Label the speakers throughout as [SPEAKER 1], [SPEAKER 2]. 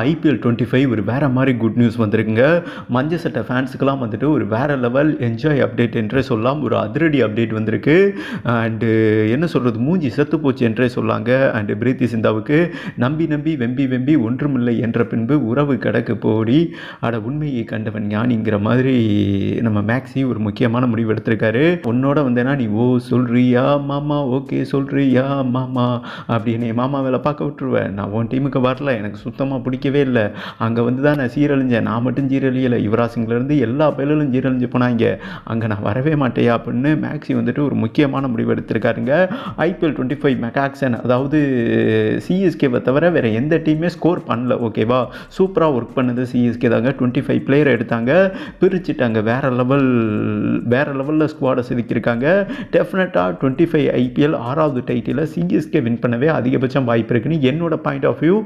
[SPEAKER 1] IPL 25 ஒரு வேறு மாதிரி குட் நியூஸ் வந்திருக்குங்க. மஞ்சள் சட்டை ஃபேன்ஸுக்கெல்லாம் வந்துட்டு ஒரு வேறு லெவல் என்ஜாய் அப்டேட் என்றே சொல்லலாம். ஒரு அதிரடி அப்டேட் வந்திருக்கு. அண்டு என்ன சொல்கிறது, மூஞ்சி செத்து போச்சு என்றே சொல்லாங்க. அண்டு பிரீத்தி சிந்தாவுக்கு நம்பி வெம்பி ஒன்றுமில்லை என்ற பின்பு உறவு கிடக்கு போடி அட உண்மையை கண்டவன் ஞானிங்கிற மாதிரி நம்ம மேக்ஸி ஒரு முக்கியமான முடிவு எடுத்திருக்காரு. உன்னோட வந்தேன்னா நீ ஓ சொல்றியா மாமா, ஓகே சொல்றியா மாமா அப்படின்னு மாமா வேலை பார்க்க விட்டுருவேன். நான் உன் டீமுக்கு வரல, எனக்கு சுத்தமாக பிடிக்கவே இல்லை. அங்கே வந்து தான் நான் சீரழிஞ்சேன். நான் மட்டும் சீரழியலை, யுவராஜ் சிங்லேருந்து எல்லா பயிலும் சீரழிஞ்சு போனாங்க. அங்கே நான் வரவே மாட்டேயா அப்படின்னு மேக்ஸி வந்துட்டு ஒரு முக்கியமான முடிவு எடுத்திருக்காருங்க. IPL 25 மெகாக்சன், அதாவது சிஎஸ்கேவை தவிர வேறு எந்த டீமே ஸ்கோர் பண்ணல. ஓகேவா, சூப்பராக ஒர்க் பண்ணது சிஎஸ்கே தாங்க. 25 பிளேயரை எடுத்தாங்க, பிரிச்சுட்டாங்க. வேறு லெவலில் ஸ்குவாடை செதுக்கியிருக்காங்க. டெஃபினட்டாக 25 IPL 6வது டைட்டில் சிஎஸ்கே வின் பண்ணவே அதிகபட்சம் வாய்ப்பு இருக்குன்னு என்னோட பாயிண்ட் ஆஃப் வியூ.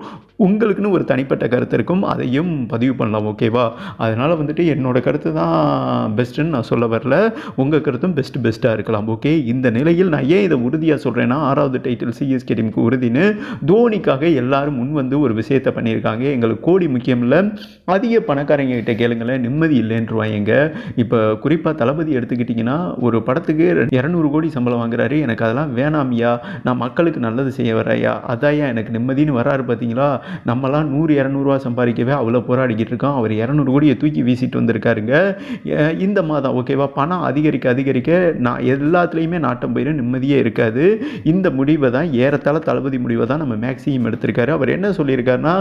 [SPEAKER 1] உங்களுக்குன்னு ஒரு தனிப்பட்ட கருத்து இருக்கும், அதையும் பதிவு பண்ணலாம். ஓகேவா, அதனால் வந்துட்டு என்னோட கருத்து தான் பெஸ்ட்டுன்னு நான் சொல்ல வரல, உங்கள் கருத்தும் பெஸ்ட்டாக இருக்கலாம். ஓகே, இந்த நிலையில் நான் ஏன் இதை உறுதியாக சொல்கிறேன்னா, 6வது டைட்டில் சிஎஸ்கே டீமுக்கு உறுதின்னு தோனிக்காக எல்லாரும் முன் வந்து ஒரு விஷயத்தை பண்ணியிருக்காங்க. எங்களுக்கு கோடி முக்கியம் இல்லை, அதிக பணக்காரங்க கிட்ட கேளுங்களேன், நிம்மதி இல்லைன்றுவாங்க. இப்போ குறிப்பாக தளபதி எடுத்துக்கிட்டிங்கன்னா, ஒரு படத்துக்கு 200 கோடி சம்பளம் வாங்குறாரு. எனக்கு அதெல்லாம் வேணாமியா, நான் மக்களுக்கு நல்லது செய்ய வரையா, அதாயா எனக்கு நிம்மதின்னு வராரு. பார்த்தீங்களா, நம்மலாம் 100-200 சம்பாதிக்கவே அவ்வளோ போராடிக்கிட்டு இருக்கோம். அவர் 200 கோடியை தூக்கி வீசிட்டு வந்திருக்காருங்க இந்த மாதம். ஓகேவா, பணம் அதிகரிக்க நான் எல்லாத்துலேயுமே நாட்டம் போயிடும், நிம்மதியே இருக்காது. இந்த முடிவை தான் ஏறத்தாழ தளபதி முடிவை தான் நம்ம மேக்ஸிமம் எடுத்திருக்காரு. அவர் என்ன சொல்லியிருக்காருன்னா,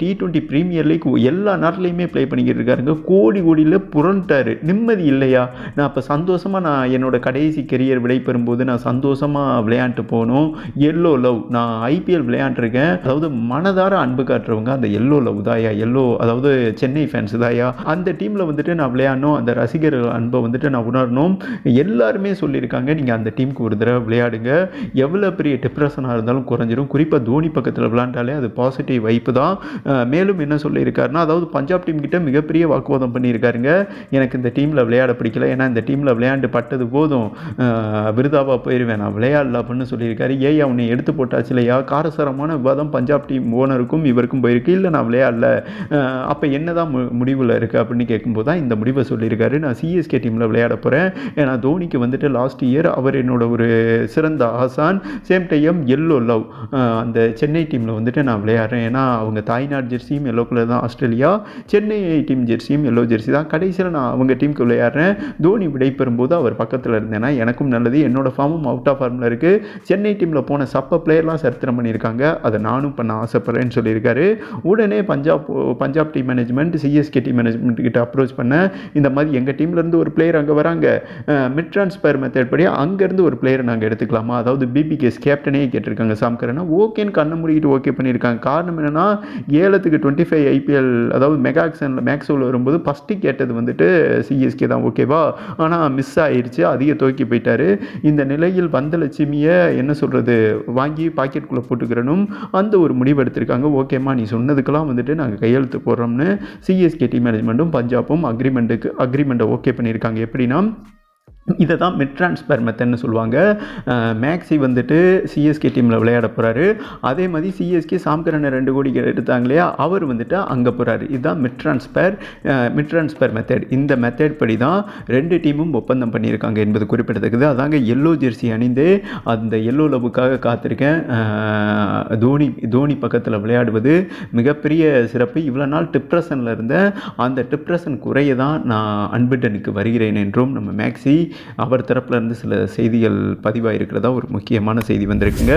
[SPEAKER 1] T20 பிரீமியர் லீக் எல்லா நாட்டிலையுமே ப்ளே பண்ணிக்கிட்டு இருக்காருங்க. கோடியில் புரண்டாரு. நிம்மதி இல்லையா, நான் இப்போ சந்தோஷமாக நான் என்னோட கடைசி கெரியர் விடை பெறும்போது நான் சந்தோஷமாக விளையாண்டு போகணும். எல்லோ லவ், நான் IPL விளையாண்டுருக்கேன். அதாவது மனதார அன்பு காட்டுறவங்க அந்த எல்லோ லவ் தாயா, அதாவது சென்னை ஃபேன்ஸ் தாயா, அந்த டீமில் வந்துட்டு நான் விளையாடணும், அந்த ரசிகர்கள் அன்பை வந்துட்டு நான் உணரணும். எல்லாருமே சொல்லியிருக்காங்க, நீங்கள் அந்த டீமுக்கு ஒரு தடவை விளையாடுங்க, எவ்வளோ பெரிய டிப்ரெஷனாக இருந்தாலும் குறைஞ்சிடும். குறிப்பாக தோனி பக்கத்தில் விளையாண்டாலே அது பாசிட்டிவ் வைப்பு தான். மேலும் என்ன சொல்லியிருக்காருன்னா, அதாவது பஞ்சாப் டீம் கிட்ட மிகப்பெரிய வாக்குவாதம் பண்ணியிருக்காருங்க. எனக்கு இந்த டீமில் விளையாட பிடிக்கல, ஏன்னா இந்த டீமில் விளையாண்டு பட்டது போதும், விருதாவாக போயிடுவேன், நான் விளையாடல அப்படின்னு சொல்லியிருக்காரு. ஏயா உன்னை எடுத்து போட்டாச்சு இல்லையா, காரசாரமான விவாதம் பஞ்சாப் டீம் ஓனருக்கும் இவருக்கும் போயிருக்கு. இல்லை நான் விளையாடல, அப்போ என்ன தான் முடிவில் இருக்குது அப்படின்னு கேட்கும்போது தான் இந்த முடிவை சொல்லியிருக்காரு. நான் சிஎஸ்கே டீமில் விளையாட போகிறேன், ஏன்னா தோனிக்கு வந்துட்டு லாஸ்ட் இயர் அவர் என்னோட ஒரு சிறந்த ஆசான். சேம் டைம் எல்லோ லவ், அந்த சென்னை டீமில் வந்துட்டு நான் விளையாடுறேன், ஏன்னா அவங்க தாய்நாடு ஜெர்சியும் எல்லோ கலர் தான் ஆஸ்திரேலியா, சென்னை டீம் ஜெர்சியும் எல்லோ ஜெர்சி தான். கடைசியில் நான் அவங்க டீமுக்கு விளையாடுறேன். தோனி விடை பெறும்போது அவர் பக்கத்தில் இருந்தேன்னா எனக்கும் நல்லது, என்னோட ஃபார்மும் அவுட் ஆஃப் ஃபார்மில் இருக்குது. சென்னை டீமில் போன சப்ப பிளேயர்லாம் சரித்திரம் பண்ணியிருக்காங்க, அதை நானும் பண்ண ஆசைப்படுறேன்னு சொல்லியிருக்காரு. உடனே Punjab team management CSK team management கிட்ட அப்ரோச் பண்ண, இந்த மாதிரி எங்கள் டீம்லேருந்து ஒரு பிளேயர் அங்கே வராங்க, மிட் ட்ரான்ஸ்ஃபர் மெத்தட் படி அங்கேருந்து ஒரு பிளேயரை நாங்கள் எடுத்துக்கலாமா, அதாவது BBK's கேப்டனே கேட்டிருக்காங்க சாம்கரனா. ஓகேன்னு கண்ணை மூடிக்கிட்டு ஓகே பண்ணியிருக்காங்க. காரணம் என்னென்னா, ஏலத்துக்கு 25 IPL அதாவது மெகாக்சனில் மேக்ஸோவில் வரும்போது ஃபஸ்ட்டு கேட்டது வந்துட்டு சிஎஸ்கே தான். ஓகேவா, ஆனால் மிஸ் ஆயிடுச்சு, அதிக துவக்கி போயிட்டார். இந்த நிலையில் வந்த லட்சுமியை என்ன சொல்கிறது, வாங்கி பாக்கெட்டுக்குள்ளே போட்டுக்கிறனும் அந்த ஒரு முடிவு எடுத்திருக்காங்க. ஓகேம்மா, நீ சொன்னதுக்கெல்லாம் வந்துட்டு நாங்கள் கையெழுத்து போடுறோம்னு சிஎஸ்கே டீம் மேனேஜ்மெண்ட்டும் பஞ்சாப்பும் அக்ரிமெண்ட்டை ஓகே பண்ணியிருக்காங்க. எப்படின்னா, இதை தான் மிட் ட்ரான்ஸ்ஃபர் மெத்தட்னு சொல்லுவாங்க. மேக்ஸி வந்துட்டு சிஎஸ்கே டீமில் விளையாட போகிறாரு. அதே மாதிரி சிஎஸ்கே சாம்கரனை 2 கோடி எடுத்தாங்க இல்லையா, அவர் வந்துட்டு அங்கே போகிறாரு. இதுதான் மிட் ட்ரான்ஸ்ஃபர் மெத்தட். இந்த மெத்தட் படி தான் 2 டீமும் ஒப்பந்தம் பண்ணியிருக்காங்க என்பது குறிப்பிடத்தக்கது. அதாங்க எல்லோ ஜெர்சி அணிந்து அந்த எல்லோ லவ்வுக்காக காத்திருக்கேன். தோனி பக்கத்தில் விளையாடுவது மிகப்பெரிய சிறப்பு. இவ்வளோ நாள் டிப்ரெஷனில் இருந்தேன், அந்த டிப்ரெஷன் குறைய தான் நான் அன்பிட்டனுக்கு வருகிறேன் என்றும் நம்ம மேக்ஸி அவர் தரப்புல இருந்து சில செய்திகள் பதிவாயிருக்கிறதா ஒரு முக்கியமான செய்தி வந்திருக்குங்க.